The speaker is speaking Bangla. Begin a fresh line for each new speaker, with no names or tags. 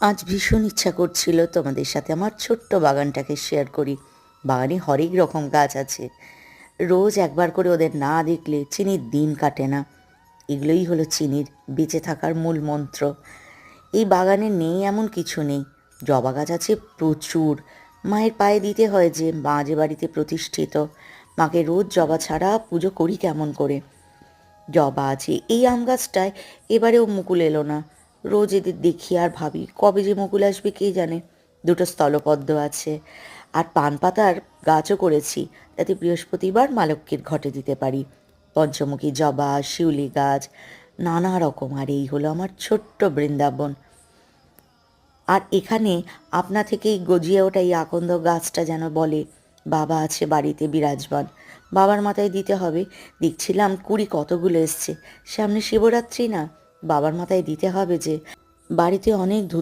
আজ ভীষণ ইচ্ছা করছিল তোমাদের সাথে আমার ছোট্ট বাগানটাকে শেয়ার করি। বাগানে হরেক রকম গাছ আছে। রোজ একবার করে ওদের না দেখলে চিনির দিন কাটে না। এগুলোই হলো চিনির বেঁচে থাকার মূল মন্ত্র। এই বাগানে নেই এমন কিছু নেই। জবা গাছ আছে প্রচুর। মায়ের পায়ে দিতে হয় যে মা যে বাড়িতে প্রতিষ্ঠিত, মাকে রোজ জবা ছাড়া পুজো করি কেমন করে। জবা আছে, এই আম গাছটায় এবারেও মুকুল এলো না। রোজ এদের দেখি আর ভাবি কবে যে মুকুল আসবে কে জানে। দুটো স্থলপদ্ম আছে, আর পান পাতার গাছও করেছি, যাতে বৃহস্পতিবার মা লক্ষ্মীর ঘটে দিতে পারি। পঞ্চমুখী জবা, শিউলি গাছ, নানা রকম। আর এই হলো আমার ছোট্ট বৃন্দাবন। আর এখানে আপনা থেকেই গজিয়ে ওঠা এই আকন্দ গাছটা যেন বলে বাবা আছে বাড়িতে বিরাজমান, বাবার মাথায় দিতে হবে। দেখছিলাম কুড়ি কতগুলো এসছে, সামনে শিবরাত্রি না, বাবার মাথায় দিতে হবে যে। বাড়িতে অনেক ধূপ